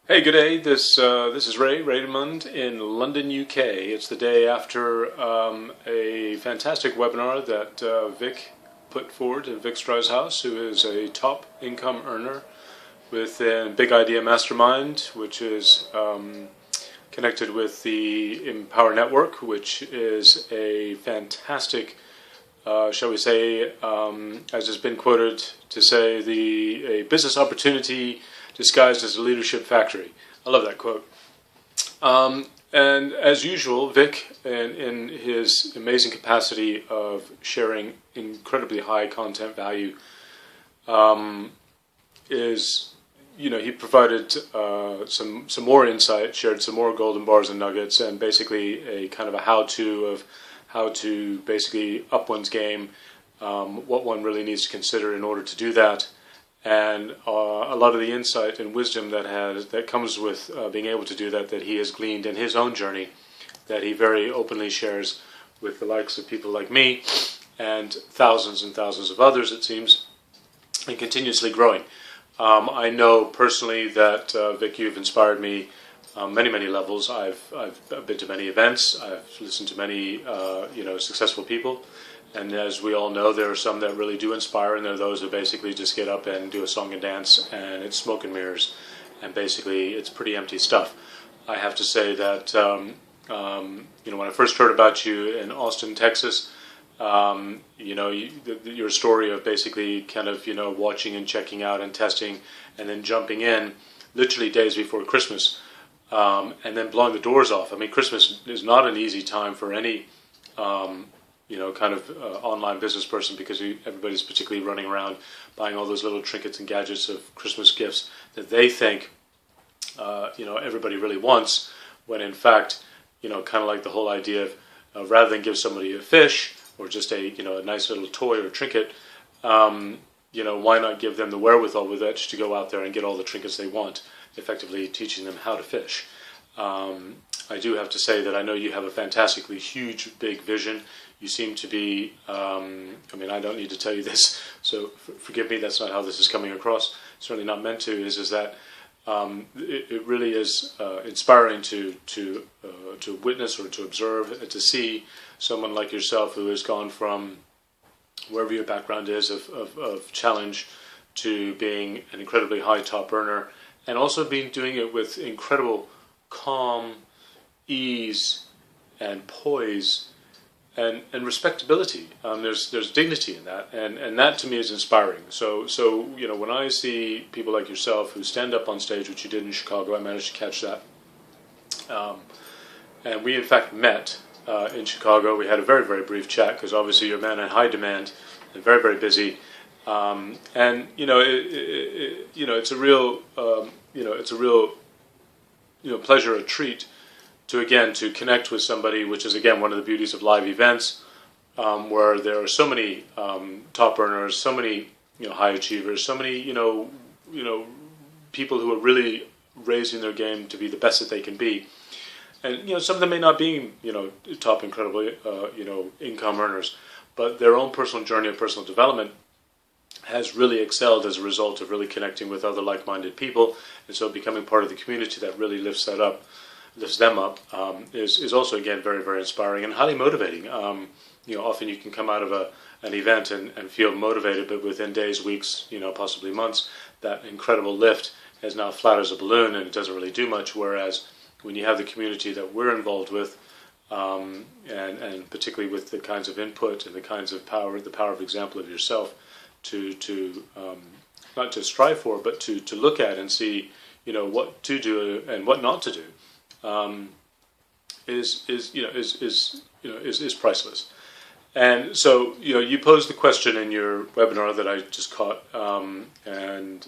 Hey, good day. This is Ray Raymond in London, UK. It's the day after a fantastic webinar that Vic put forward in Vick Sttizheus, who is a top income earner within Big Idea Mastermind, which is connected with the Empower Network, which is a fantastic, shall we say, as has been quoted to say, a business opportunity disguised as a leadership factory. I love that quote. And as usual, Vic, in his amazing capacity of sharing incredibly high content value, he provided some more insight, shared some more golden bars and nuggets, and basically a kind of a how-to of how to basically up one's game, what one really needs to consider in order to do that. And a lot of the insight and wisdom that comes with being able to do that he has gleaned in his own journey, that he very openly shares with the likes of people like me and thousands of others, it seems, and continuously growing. I know personally that Vic, you've inspired me on many levels. I've been to many events. I've listened to many successful people. And as we all know, there are some that really do inspire, and there are those who basically just get up and do a song and dance, and it's smoke and mirrors, and basically it's pretty empty stuff. I have to say that when I first heard about you in Austin, Texas, your story of basically kind of watching and checking out and testing, and then jumping in literally days before Christmas, and then blowing the doors off. I mean, Christmas is not an easy time for any online business person, because everybody's particularly running around buying all those little trinkets and gadgets of Christmas gifts that they think everybody really wants, when in fact, kind of like the whole idea of rather than give somebody a fish or just a nice little toy or trinket, why not give them the wherewithal with which to go out there and get all the trinkets they want, effectively teaching them how to fish. I do have to say that I know you have a fantastically huge, big vision. You seem to be, I don't need to tell you this, so forgive me, that's not how this is coming across. Certainly not meant to, is that it really is inspiring to witness or to observe, to see someone like yourself who has gone from wherever your background is of challenge to being an incredibly high top earner, and also doing it with incredible calm, ease, and poise, and respectability. There's dignity in that, and that to me is inspiring. So when I see people like yourself who stand up on stage, which you did in Chicago, I managed to catch that, and we in fact met in Chicago. We had a very brief chat, because obviously you're a man in high demand and very busy, and it's a real pleasure, a treat to connect with somebody, which is again one of the beauties of live events, where there are so many top earners, so many high achievers, so many people who are really raising their game to be the best that they can be, and some of them may not be top incredible income earners, but their own personal journey of personal development has really excelled as a result of really connecting with other like-minded people, and so becoming part of the community that really lifts them up, is also again very inspiring and highly motivating. Often you can come out of an event and feel motivated, but within days, weeks, possibly months, that incredible lift is now flat as a balloon and it doesn't really do much. Whereas when you have the community that we're involved with, and particularly with the kinds of input and the kinds of power, the power of example of yourself, to not to strive for, but to look at and see, what to do and what not to do, is priceless. And so, you posed the question in your webinar that I just caught, and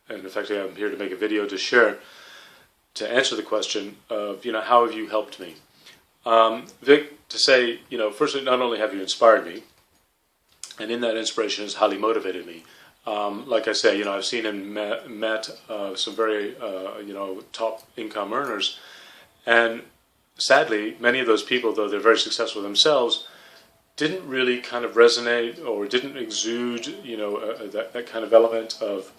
effectively I'm here to make a video to share, to answer the question of, how have you helped me? Vic, to say, firstly, not only have you inspired me, and in that inspiration has highly motivated me. Like I say, I've seen and met some very, top income earners, and sadly, many of those people, though they're very successful themselves, didn't really kind of resonate or didn't exude, that kind of element of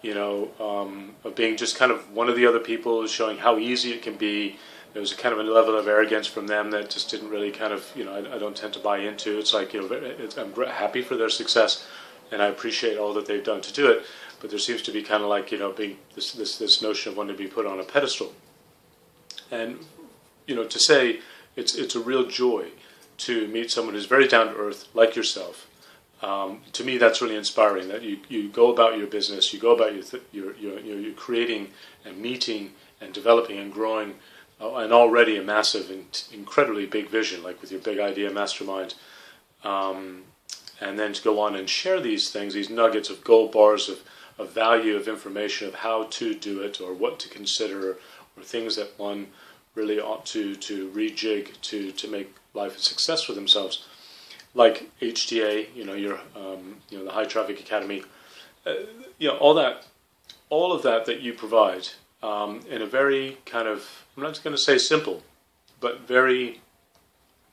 of being just kind of one of the other people, showing how easy it can be. There was a kind of a level of arrogance from them that just didn't really kind of, I don't tend to buy into. It's like, I'm happy for their success, and I appreciate all that they've done to do it. But there seems to be kind of like, being this notion of wanting to be put on a pedestal. And, to say it's a real joy to meet someone who's very down to earth, like yourself. To me, that's really inspiring. That you go about your business, you go about you're creating and meeting and developing and growing, and already a massive and incredibly big vision, like with your big idea mastermind, and then to go on and share these things, these nuggets of gold bars of value, of information, of how to do it, or what to consider, or things that one really ought to rejig to make life a success for themselves. Like HTA, the High Traffic Academy, all of that you provide in a very kind of, I'm not going to say simple, but very,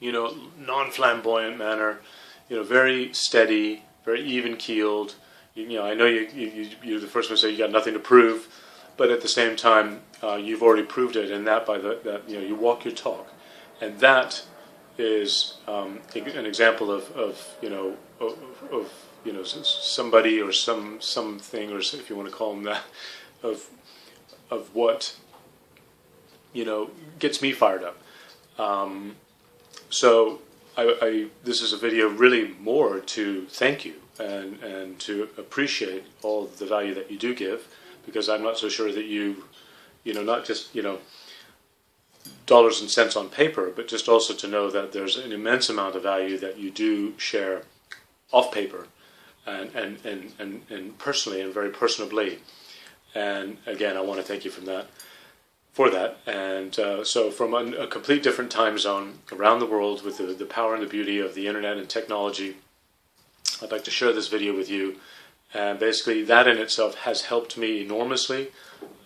non-flamboyant manner, very steady, very even-keeled. I know you're the first one to say you got nothing to prove, but at the same time, you've already proved it, and that by that you walk your talk, and that is an example of somebody or something, or if you want to call them that, of what gets me fired up. So this is a video really more to thank you and to appreciate all the value that you do give, because I'm not so sure that you not just dollars and cents on paper, but just also to know that there's an immense amount of value that you do share off paper and personally and very personably. And again, I want to thank you for that. And so from a complete different time zone around the world, with the power and the beauty of the internet and technology, I'd like to share this video with you. And basically that in itself has helped me enormously.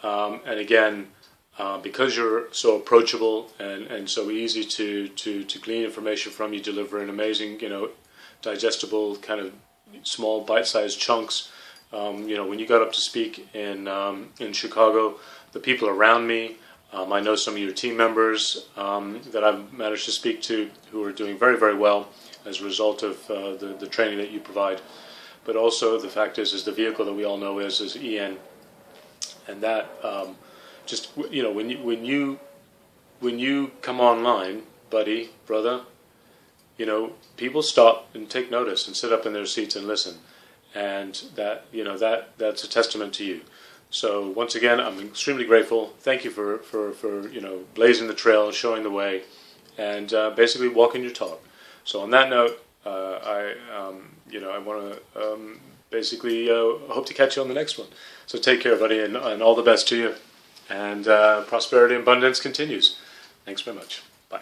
And again, because you're so approachable and so easy to glean information from, you deliver an amazing, digestible kind of small bite-sized chunks. When you got up to speak in Chicago, the people around me, I know some of your team members that I've managed to speak to who are doing very, very well as a result of the training that you provide. But also the fact is the vehicle that we all know is EN, and that just when you come online, buddy, brother, people stop and take notice and sit up in their seats and listen, and that's a testament to you. So once again, I'm extremely grateful. Thank you for blazing the trail, showing the way, and basically walking your talk. So on that note, I want to basically hope to catch you on the next one. So take care, buddy, and all the best to you. And prosperity and abundance continues. Thanks very much. Bye.